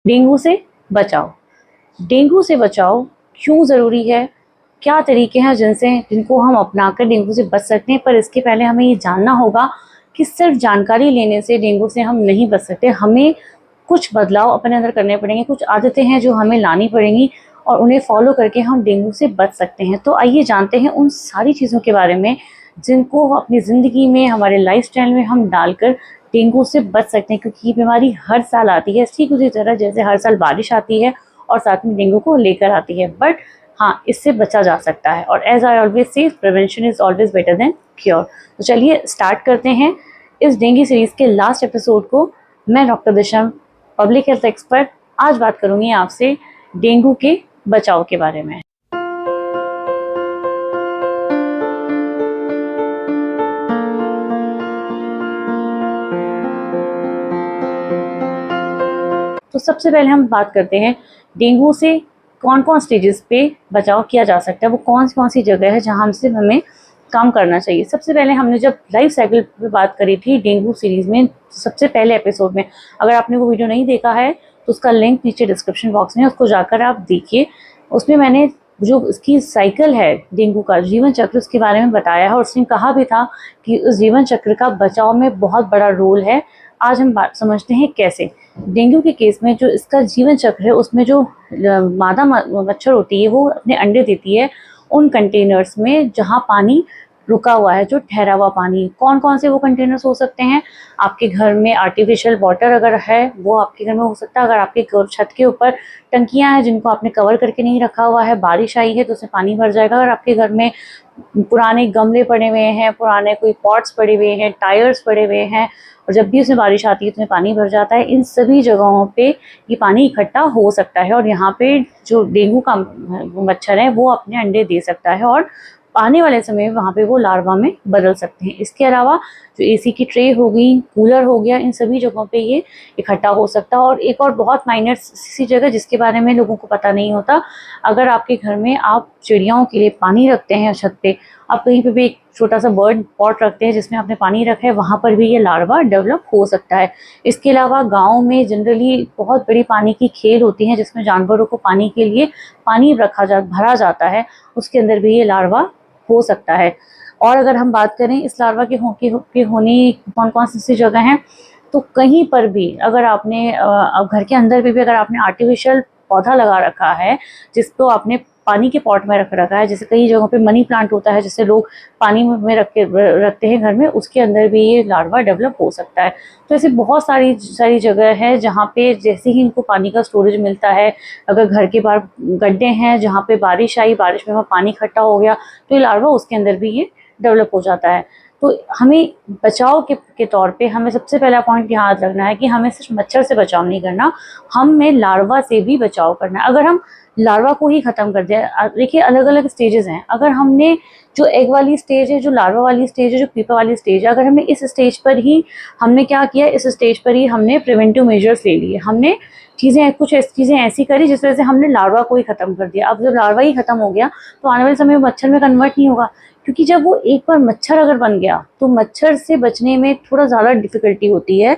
Dengue से बचाव। Dengue से बचाव क्यों ज़रूरी है, क्या तरीके हैं जिनको हम अपनाकर डेंगू से बच सकते हैं। पर इसके पहले हमें ये जानना होगा कि सिर्फ जानकारी लेने से डेंगू से हम नहीं बच सकते। हमें कुछ बदलाव अपने अंदर करने पड़ेंगे, कुछ आदतें हैं जो हमें लानी पड़ेंगी और उन्हें फॉलो करके हम डेंगू से बच सकते हैं। तो आइए जानते हैं उन सारी चीज़ों के बारे में जिनको अपनी ज़िंदगी में, हमारे लाइफस्टाइल में हम डालकर डेंगू से बच सकते हैं। क्योंकि ये बीमारी हर साल आती है, ठीक उसी तरह जैसे हर साल बारिश आती है और साथ में डेंगू को लेकर आती है। बट हाँ, इससे बचा जा सकता है और as I always say prevention is always better than cure. तो चलिए स्टार्ट करते हैं इस डेंगू सीरीज़ के लास्ट एपिसोड को। मैं doctor Disha, public health expert, आज बात करूँगी आपसे डेंगू के बचाव के बारे में। तो सबसे पहले हम बात करते हैं डेंगू से कौन कौन स्टेजेस पे बचाव किया जा सकता है, वो कौन सी जगह है जहाँ से हमें काम करना चाहिए। सबसे पहले हमने जब लाइफ साइकिल पे बात करी थी डेंगू सीरीज़ में, सबसे पहले एपिसोड में, अगर आपने वो वीडियो नहीं देखा है तो उसका लिंक नीचे डिस्क्रिप्शन बॉक्स में, उसको जाकर आप देखिए। उसमें मैंने जो इसकी साइकिल है डेंगू का जीवन चक्र, उसके बारे में बताया है और उसने कहा भी था कि उस जीवन चक्र का बचाव में बहुत बड़ा रोल है। आज हम बात समझते हैं कैसे। डेंगू के केस में जो इसका जीवन चक्र है, उसमें जो मादा मच्छर होती है वो अपने अंडे देती है उन कंटेनर्स में जहाँ पानी रुका हुआ है, जो ठहरा हुआ पानी। कौन कौन से वो कंटेनर्स हो सकते हैं? आपके घर में आर्टिफिशियल वाटर अगर है वो आपके घर में हो सकता है। अगर आपके छत के ऊपर टंकियां हैं जिनको आपने कवर करके नहीं रखा हुआ है, बारिश आई है तो उसमें पानी भर जाएगा। अगर आपके घर में पुराने गमले पड़े हुए हैं, पुराने कोई पॉट्स पड़े हुए हैं, टायर्स पड़े हुए हैं और जब भी उसमें बारिश आती है तो उसमें पानी भर जाता है, इन सभी जगहों पे ये पानी इकट्ठा हो सकता है और यहाँ पे जो डेंगू का मच्छर है वो अपने अंडे दे सकता है और आने वाले समय में वहाँ पे वो लार्वा में बदल सकते हैं। इसके अलावा जो एसी की ट्रे हो गई, कूलर हो गया, इन सभी जगहों पे ये इकट्ठा हो सकता है। और एक और बहुत माइनर सी जगह जिसके बारे में लोगों को पता नहीं होता, अगर आपके घर में आप चिड़ियाओं के लिए पानी रखते हैं छत पे, आप कहीं पे भी एक छोटा सा बर्ड पॉट रखते हैं जिसमें आपने पानी रखा है, वहाँ पर भी ये लार्वा डेवलप हो सकता है। इसके अलावा गाँव में जनरली बहुत बड़ी पानी की खेल होती है जिसमें जानवरों को पानी के लिए पानी भरा जाता है, उसके अंदर भी ये लार्वा हो सकता है। और अगर हम बात करें इस लार्वा के होने कौन कौन सी जगह हैं, तो कहीं पर भी अगर आपने घर के अंदर भी अगर आपने आर्टिफिशियल पौधा लगा रखा है जिसको आपने पानी के पॉट में रख रखा है, जैसे कई जगहों पे मनी प्लांट होता है जिसे लोग पानी में रखते हैं घर में, उसके अंदर भी ये लार्वा डेवलप हो सकता है। तो ऐसे बहुत सारी जगह है जहाँ पे जैसे ही इनको पानी का स्टोरेज मिलता है, अगर घर के बाहर गड्ढे हैं जहाँ पे बारिश आई, बारिश में वहाँ पानी इकट्ठा हो गया तो ये लार्वा उसके अंदर भी ये डेवलप हो जाता है। तो हमें बचाव के तौर पे हमें सबसे पहला पॉइंट याद रखना है कि हमें सिर्फ मच्छर से बचाव नहीं करना, हमें लार्वा से भी बचाव करना है। अगर हम लार्वा को ही ख़त्म कर दिया, देखिए अलग अलग स्टेजेस हैं, अगर हमने जो एग वाली स्टेज है, जो लार्वा वाली स्टेज है, जो पीपा वाली स्टेज है, अगर हमने इस स्टेज पर ही हमने क्या किया, इस स्टेज पर ही हमने प्रिवेंटिव मेजर्स ले लिए, हमने कुछ चीज़ें ऐसी करी जिस वजह से हमने लार्वा को ही ख़त्म कर दिया। अब जब लार्वा ही ख़त्म हो गया तो आने वाले समय में मच्छर में कन्वर्ट नहीं होगा, क्योंकि जब वो एक बार मच्छर अगर बन गया तो मच्छर से बचने में थोड़ा ज़्यादा डिफ़िकल्टी होती है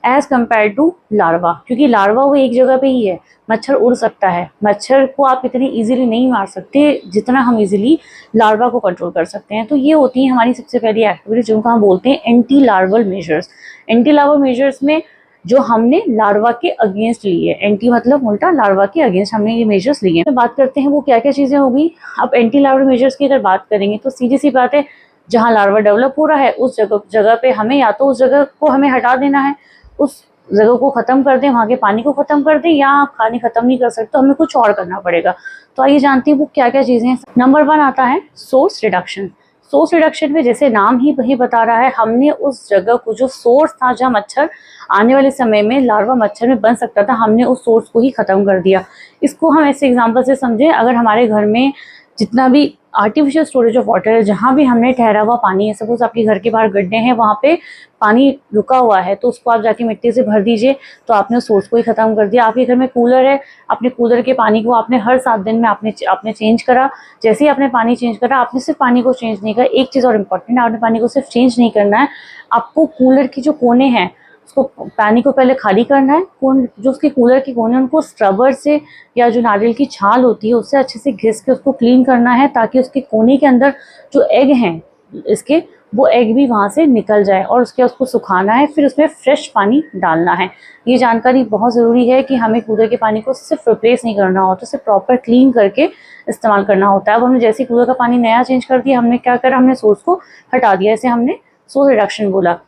एज़ कम्पेयर टू लार्वा, क्योंकि लार्वा वो एक जगह पे ही है, मच्छर उड़ सकता है, मच्छर को आप इतनी इजीली नहीं मार सकते जितना हम इजीली लार्वा को कंट्रोल कर सकते हैं। तो ये होती है हमारी सबसे पहली एक्टिविटी जिनको हम बोलते हैं anti larval measures. Anti larval measures में जो हमने लार्वा के अगेंस्ट लिए, एंटी मतलब उल्टा, लार्वा के अगेंस्ट हमने ये मेजर्स लिए। तो बात करते हैं वो क्या क्या चीज़ें होगी। अब एंटी लार्वा मेजर्स की अगर बात करेंगे तो सीधी सी बात है, जहाँ लार्वा डेवलप हो रहा है उस जगह पे हमें या तो उस जगह को हमें हटा देना है, उस जगह को ख़त्म कर दें, वहाँ के पानी को ख़त्म कर दें, या पानी ख़त्म नहीं कर सकते तो हमें कुछ और करना पड़ेगा। तो आइए जानते हैं वो क्या क्या चीज़ें हैं। नंबर 1 आता है सोर्स रिडक्शन। सोर्स रिडक्शन में जैसे नाम ही वही बता रहा है, हमने उस जगह को, जो सोर्स था जहाँ मच्छर आने वाले समय में लार्वा मच्छर में बन सकता था, हमने उस सोर्स को ही ख़त्म कर दिया। इसको हम ऐसे एग्जांपल से समझें, अगर हमारे घर में जितना भी आर्टिफिशियल स्टोरेज ऑफ वाटर है, जहाँ भी हमने ठहरा हुआ पानी है, सपोज आपके घर के बाहर गड्ढे हैं, वहाँ पे पानी रुका हुआ है, तो उसको आप जाके मिट्टी से भर दीजिए, तो आपने उस सोर्स को ही ख़त्म कर दिया। आपके घर में कूलर है, अपने कूलर के पानी को आपने हर 7 दिन में आपने चेंज करा, जैसे ही आपने पानी चेंज करा, आपने सिर्फ पानी को चेंज नहीं करा, एक चीज़ और इम्पॉर्टेंट है, आपने पानी को सिर्फ चेंज नहीं करना है, आपको कूलर की जो कोने हैं उसको पानी को पहले खाली करना है, जो उसके कूलर के कोने उनको स्क्रबर से या जो नारियल की छाल होती है उससे अच्छे से घिस के उसको क्लीन करना है, ताकि उसके कोने के अंदर जो एग हैं इसके, वो एग भी वहाँ से निकल जाए। और उसके उसको सुखाना है, फिर उसमें फ्रेश पानी डालना है। ये जानकारी बहुत ज़रूरी है कि हमें कूलर के पानी को सिर्फ रिप्लेस नहीं करना होता, उसे प्रॉपर क्लीन करके इस्तेमाल करना होता है। अब हमने जैसे कूलर का पानी नया चेंज कर दिया, हमने क्या करा, हमने सोर्स को हटा दिया, इसे हमने सोर्स रिडक्शन बोला।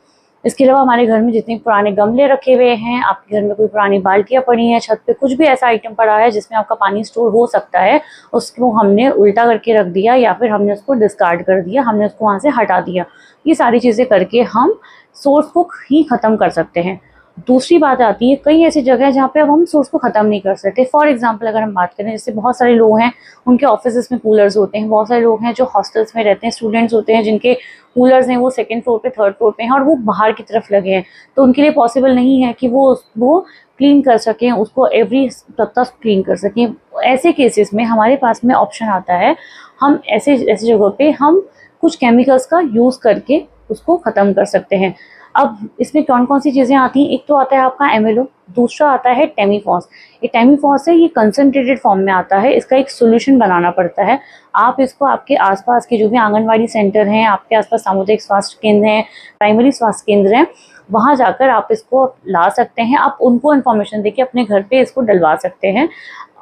इसके अलावा हमारे घर में जितने पुराने गमले रखे हुए हैं, आपके घर में कोई पुरानी बाल्टियाँ पड़ी हैं, छत पे कुछ भी ऐसा आइटम पड़ा है जिसमें आपका पानी स्टोर हो सकता है, उसको हमने उल्टा करके रख दिया या फिर हमने उसको डिस्कार्ड कर दिया, हमने उसको वहाँ से हटा दिया। ये सारी चीज़ें करके हम सोर्स को ही ख़त्म कर सकते हैं। दूसरी बात आती है, कई ऐसी जगह है जहाँ पे अब हम सोर्स को ख़त्म नहीं कर सकते। फॉर एग्जांपल अगर हम बात करें, जैसे बहुत सारे लोग हैं उनके ऑफिस में कूलर्स होते हैं, बहुत सारे लोग हैं जो हॉस्टल्स में रहते हैं, स्टूडेंट्स होते हैं जिनके कूलर्स हैं वो सेकंड फ्लोर पे, थर्ड फ्लोर पे हैं और वो बाहर की तरफ लगे हैं, तो उनके लिए पॉसिबल नहीं है कि वो क्लीन कर सकें, उसको एवरी सप्ताह क्लीन कर सकें। ऐसे केसेस में हमारे पास में ऑप्शन आता है, हम ऐसे जगहों पे हम कुछ केमिकल्स का यूज़ करके उसको ख़त्म कर सकते हैं। अब इसमें कौन कौन सी चीज़ें आती हैं, एक तो आता है आपका एमएलओ, दूसरा आता है टेमीफॉस। ये टेमीफॉस है, ये कंसनट्रेटेड फॉर्म में आता है, इसका एक सोल्यूशन बनाना पड़ता है। आप इसको आपके आसपास के जो भी आंगनवाड़ी सेंटर हैं, आपके आसपास सामुदायिक स्वास्थ्य केंद्र हैं, प्राइमरी स्वास्थ्य केंद्र हैं, वहाँ जाकर आप इसको ला सकते हैं। आप उनको इन्फॉर्मेशन देके अपने घर पे इसको डलवा सकते हैं।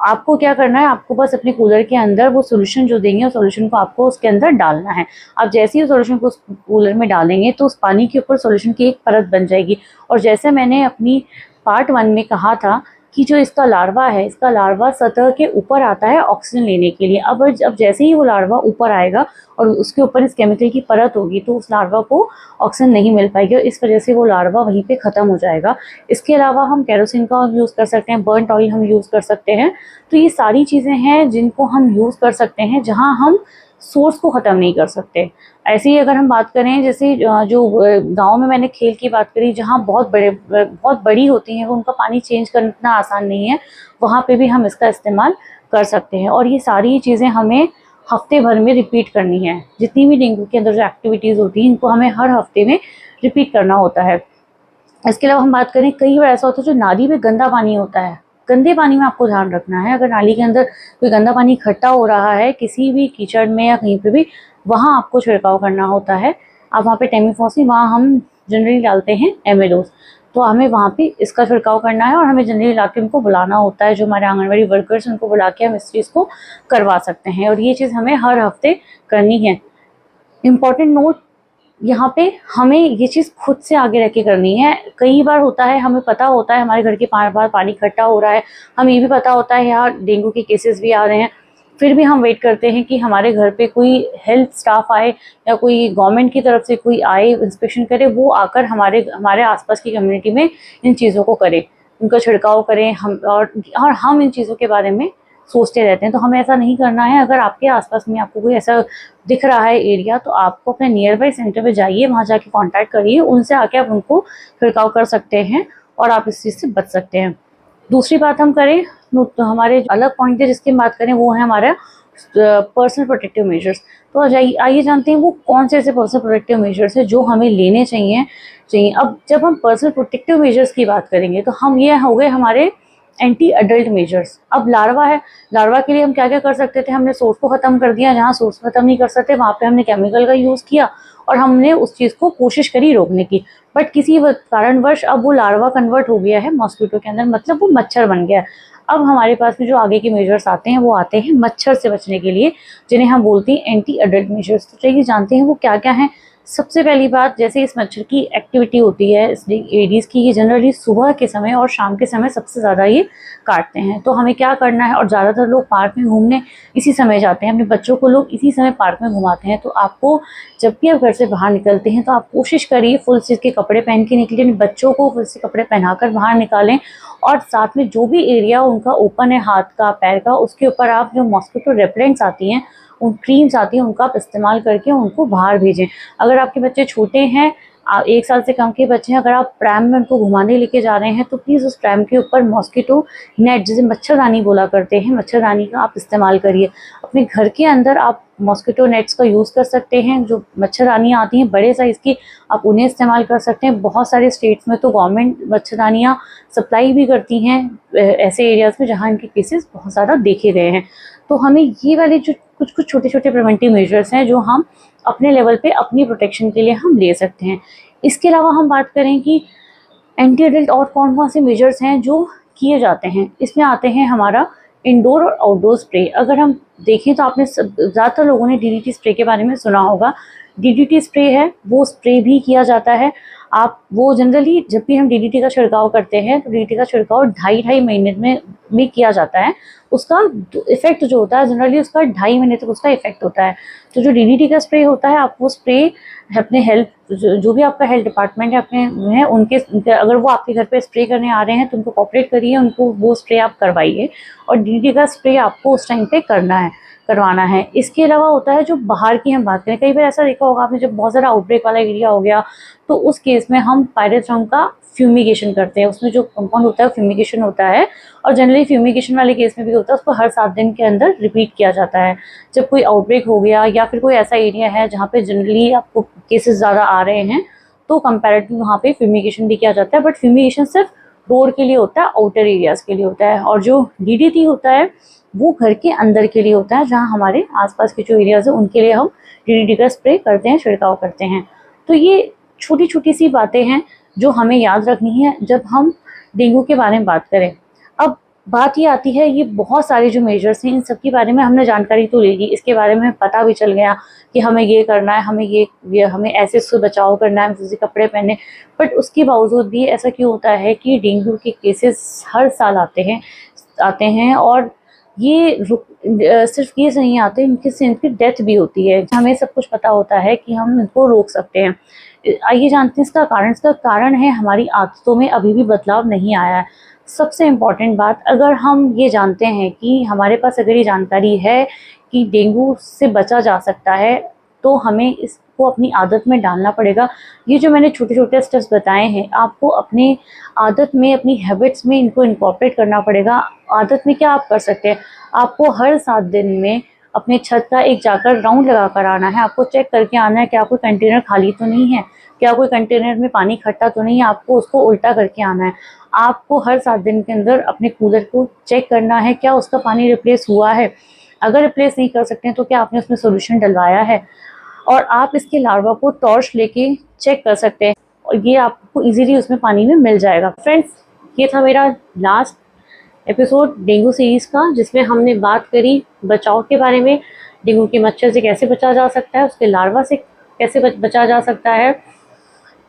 आपको क्या करना है, आपको बस अपने कूलर के अंदर वो सोल्यूशन जो देंगे, उस सोल्यूशन को आपको उसके अंदर डालना है। आप जैसे ही सोल्यूशन को उस कूलर में डालेंगे तो उस पानी के ऊपर सोल्यूशन की एक परत बन जाएगी। और जैसे मैंने अपनी पार्ट 1 में कहा था कि जो इसका लार्वा है, इसका लार्वा सतह के ऊपर आता है ऑक्सीजन लेने के लिए। अब जैसे ही वो लार्वा ऊपर आएगा और उसके ऊपर इस केमिकल की परत होगी, तो उस लार्वा को ऑक्सीजन नहीं मिल पाएगी और इस वजह से वो लार्वा वहीं पे ख़त्म हो जाएगा। इसके अलावा हम केरोसिन का यूज़ कर सकते हैं, बर्नट ऑयल हम यूज़ कर सकते हैं। तो ये सारी चीज़ें हैं जिनको हम यूज़ कर सकते हैं जहाँ हम सोर्स को ख़त्म नहीं कर सकते। ऐसे ही अगर हम बात करें, जैसे जो गाँव में मैंने खेल की बात करी, जहाँ बहुत बड़ी होती हैं, उनका पानी चेंज करना इतना आसान नहीं है, वहाँ पे भी हम इसका इस्तेमाल कर सकते हैं। और ये सारी चीज़ें हमें हफ्ते भर में रिपीट करनी है। जितनी भी डेंगू के अंदर जो एक्टिविटीज़ होती हैं, इनको हमें हर हफ्ते में रिपीट करना होता है। इसके अलावा हम बात करें, कई बार ऐसा होता है जो नाली में गंदा पानी होता है, गंदे पानी में आपको ध्यान रखना है। अगर नाली के अंदर कोई गंदा पानी इकट्ठा हो रहा है किसी भी कीचड़ में या कहीं पे भी, वहाँ आपको छिड़काव करना होता है। आप वहाँ पे टेमीफॉस नहीं, वहाँ हम जनरली डालते हैं एमएलओस, तो हमें वहाँ पे इसका छिड़काव करना है और हमें जनरली ला के उनको बुलाना होता है, जो हमारे आंगनवाड़ी वर्कर्स, उनको बुला के हम इस चीज़ को करवा सकते हैं। और ये चीज़ हमें हर हफ्ते करनी है। इम्पॉर्टेंट नोट, यहाँ पे हमें ये चीज़ खुद से आगे रह के करनी है। कई बार होता है, हमें पता होता है हमारे घर के बाहर पानी इकट्ठा हो रहा है, हमें ये भी पता होता है यहाँ डेंगू के केसेस भी आ रहे हैं, फिर भी हम वेट करते हैं कि हमारे घर पे कोई हेल्थ स्टाफ आए या कोई गवर्नमेंट की तरफ से कोई आए, इंस्पेक्शन करे, वो आकर हमारे आसपास की कम्युनिटी में इन चीज़ों को करे, उनका छिड़काव करें। और हम इन चीज़ों के बारे में सोचते रहते हैं, तो हमें ऐसा नहीं करना है। अगर आपके आसपास में आपको कोई ऐसा दिख रहा है एरिया, तो आपको अपने नियर बाई सेंटर पे जाइए, वहाँ जाके कांटेक्ट करिए, उनसे आके आप उनको छिड़काव कर सकते हैं और आप इस चीज़ से बच सकते हैं। दूसरी बात हम करें तो हमारे अलग पॉइंट है जिसकी बात करें, वो है हमारा पर्सनल प्रोटेक्टिव मेजर्स। तो आइए जानते हैं वो कौन से ऐसे पर्सनल प्रोटेक्टिव मेजर्स हैं जो हमें लेने चाहिए। अब जब हम पर्सनल प्रोटेक्टिव मेजर्स की बात करेंगे, तो हम ये हो गए हमारे एंटी अडल्ट मेजर्स। अब लार्वा है, लार्वा के लिए हम क्या क्या कर सकते थे, हमने सोर्स को ख़त्म कर दिया, जहाँ सोर्स ख़त्म नहीं कर सकते वहाँ पे हमने केमिकल का यूज़ किया और हमने उस चीज़ को कोशिश करी रोकने की, बट किसी कारणवश अब वो लार्वा कन्वर्ट हो गया है मॉस्किटो के अंदर, मतलब वो मच्छर बन गया है। अब हमारे पास में जो आगे के मेजर्स आते हैं, वो आते हैं मच्छर से बचने के लिए, जिन्हें हम बोलते हैं एंटी अडल्ट मेजर्स। तो चलिए जानते हैं वो क्या क्या हैं। सबसे पहली बात, जैसे इस मच्छर की एक्टिविटी होती है, इस एडीज़ की, ये जनरली सुबह के समय और शाम के समय सबसे ज़्यादा ये काटते हैं। तो हमें क्या करना है, और ज़्यादातर लोग पार्क में घूमने इसी समय जाते हैं, अपने बच्चों को लोग इसी समय पार्क में घुमाते हैं। तो आपको जब भी आप घर से बाहर निकलते हैं, तो आप कोशिश करिए फुल स्लीव के कपड़े पहन के निकलिए, अपने बच्चों को फुल स्लीव कपड़े पहनाकर बाहर निकालें। और साथ में जो भी एरिया उनका ओपन है, हाथ का, पैर का, उसके ऊपर आप जो मॉस्किटो रेपेलेंट्स आती हैं, उन क्रीम्स आती हैं, उनका आप इस्तेमाल करके उनको बाहर भेजें। अगर आपके बच्चे छोटे हैं, 1 साल से कम के बच्चे हैं, अगर आप प्रैम में उनको घुमाने लेके जा रहे हैं तो प्लीज़ उस प्रैम के ऊपर मॉस्किटो नेट, जिसे मच्छरदानी बोला करते हैं, मच्छरदानी का आप इस्तेमाल करिए। अपने घर के अंदर आप मॉस्किटो नेट्स का यूज़ कर सकते हैं, जो मच्छरदानियाँ आती हैं बड़े साइज़ की, आप उन्हें इस्तेमाल कर सकते हैं। बहुत सारे स्टेट्स में तो गवर्नमेंट मच्छरदानियाँ सप्लाई भी करती हैं ऐसे एरियाज़ में जहाँ इनके केसेस बहुत ज़्यादा देखे गए हैं। तो हमें ये वाले जो कुछ छोटे छोटे प्रिवेंटिव मेजर्स हैं जो हम अपने लेवल पे अपनी प्रोटेक्शन के लिए हम ले सकते हैं। इसके अलावा हम बात करें कि एंटी एडल्ट और कौन कौन से मेजर्स हैं जो किए जाते हैं, इसमें आते हैं हमारा इंडोर और आउटडोर स्प्रे। अगर हम देखें तो आपने ज़्यादातर लोगों ने डीडीटी स्प्रे के बारे में सुना होगा। डीडीटी स्प्रे है वो स्प्रे भी किया जाता है। आप वो जनरली जब भी हम डीडीटी का छिड़काव करते हैं तो डीडीटी का छिड़काव 2.5 महीने में किया जाता है। उसका इफेक्ट जो होता है जनरली उसका 2.5 महीने तक उसका इफेक्ट होता है। तो जो डीडीटी का स्प्रे होता है, आप वो स्प्रे अपने हेल्थ जो भी आपका हेल्थ डिपार्टमेंट है अपने हैं उनके अगर वो आपके घर पे स्प्रे करने आ रहे हैं तो उनको कोऑपरेट करिए, उनको वो स्प्रे आप करवाइए और डीडीटी का स्प्रे आपको उस टाइम पे करवाना है। इसके अलावा होता है जो बाहर की हम बात करें, कई बार ऐसा देखा होगा आपने जब बहुत ज़्यादा आउटब्रेक वाला एरिया हो गया तो उस केस में हम पायरेथ्रम का फ्यूमिगेशन करते हैं। उसमें जो कंपाउंड होता है फ्यूमिगेशन होता है और जनरली फ्यूमिगेशन वाले केस में भी होता है, उसको हर 7 दिन के अंदर रिपीट किया जाता है। जब कोई आउटब्रेक हो गया या फिर कोई ऐसा एरिया है जहाँ पे जनरली आपको केसेस ज़्यादा आ रहे हैं तो कंपैरेटिवली वहाँ पे फ्यूमिगेशन भी किया जाता है। बट फ्यूमिगेशन सिर्फ डोर के लिए होता है, आउटर एरियाज़ के लिए होता है। और जो डीडीटी होता है वो घर के अंदर के लिए होता है, जहाँ हमारे आसपास के जो एरियाज़ हैं उनके लिए हम डीडीटी का स्प्रे करते हैं, छिड़काव करते हैं। तो ये छोटी छोटी सी बातें हैं जो हमें याद रखनी है जब हम डेंगू के बारे में बात करें। अब बात ये आती है, ये बहुत सारे जो मेजर्स हैं इन सब के बारे में हमने जानकारी तो ले ली, इसके बारे में पता भी चल गया कि हमें ये करना है, हमें ये हमें ऐसे इससे बचाव करना है, जैसे कपड़े पहने। बट उसके बावजूद भी ऐसा क्यों होता है कि डेंगू के केसेस हर साल आते हैं और ये सिर्फ ये से नहीं आते, इनकी डेथ भी होती है। हमें सब कुछ पता होता है कि हम इनको रोक सकते हैं। आइए जानते हैं इसका कारण। इसका कारण है हमारी आदतों में अभी भी बदलाव नहीं आया है। सबसे इम्पॉर्टेंट बात, अगर हम ये जानते हैं कि हमारे पास अगर ये जानकारी है कि डेंगू से बचा जा सकता है तो हमें इसको अपनी आदत में डालना पड़ेगा। ये जो मैंने छोटे छोटे स्टेप्स बताए हैं आपको अपने आदत में, अपनी हैबिट्स में इनको इनकॉर्पोरेट करना पड़ेगा। आदत में क्या आप कर सकते हैं, आपको हर 7 दिन में अपने छत का एक जाकर राउंड लगा कर आना है। आपको चेक करके आना है क्या कोई कंटेनर खाली तो नहीं है, क्या कोई कंटेनर में पानी इकट्ठा तो नहीं है, आपको उसको उल्टा करके आना है। आपको हर 7 दिन के अंदर अपने कूलर को चेक करना है क्या उसका पानी रिप्लेस हुआ है। अगर रिप्लेस नहीं कर सकते हैं तो क्या आपने उसमें सोल्यूशन डलवाया है। और आप इसके लार्वा को टॉर्च लेके चेक कर सकते हैं और ये आपको इजीली उसमें पानी में मिल जाएगा। फ्रेंड्स, ये था मेरा लास्ट एपिसोड डेंगू सीरीज़ का, जिसमें हमने बात करी बचाव के बारे में, डेंगू के मच्छर से कैसे बचा जा सकता है, उसके लार्वा से कैसे बचा जा सकता है।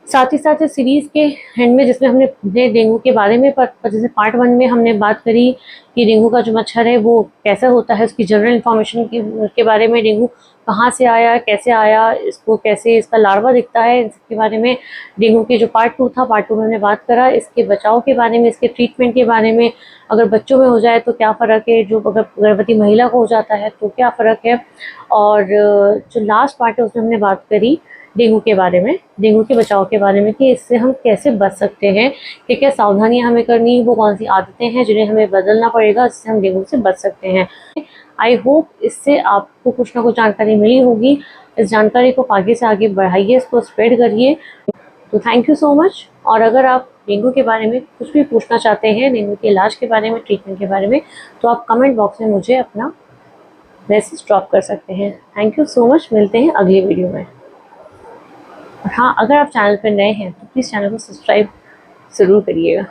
साथ ही साथ इस सीरीज़ के एंड में जिसमें हमने डेंगू के बारे में जैसे पार्ट 1 में हमने बात करी कि डेंगू का जो मच्छर है वो कैसा होता है, उसकी जनरल इन्फॉर्मेशन के बारे में, डेंगू कहाँ से आया, कैसे आया, इसको कैसे इसका लार्वा दिखता है, इसके बारे में। डेंगू के जो पार्ट 2 था, पार्ट 2 में हमने बात करा इसके बचाव के बारे में, इसके ट्रीटमेंट के बारे में। अगर बच्चों में हो जाए तो क्या फ़र्क है, जो अगर गर्भवती महिला को हो जाता है तो क्या फ़र्क है। और जो लास्ट पार्ट है उसमें हमने बात करी डेंगू के बारे में, डेंगू के बचाव के बारे में कि इससे हम कैसे बच सकते हैं, क्या क्या सावधानियां हमें करनी है, वो कौन सी आदतें हैं जिन्हें हमें बदलना पड़ेगा जिससे हम डेंगू से बच सकते हैं। आई होप इससे आपको कुछ ना कुछ जानकारी मिली होगी। इस जानकारी को आगे से आगे बढ़ाइए, इसको स्प्रेड करिए। तो थैंक यू सो मच। और अगर आप डेंगू के बारे में कुछ भी पूछना चाहते हैं, डेंगू के इलाज के बारे में, ट्रीटमेंट के बारे में, तो आप कमेंट बॉक्स में मुझे अपना मैसेज ड्रॉप कर सकते हैं। थैंक यू सो मच, मिलते हैं अगली वीडियो में। और हाँ, अगर आप चैनल पर नए हैं तो प्लीज़ चैनल को सब्सक्राइब ज़रूर करिएगा।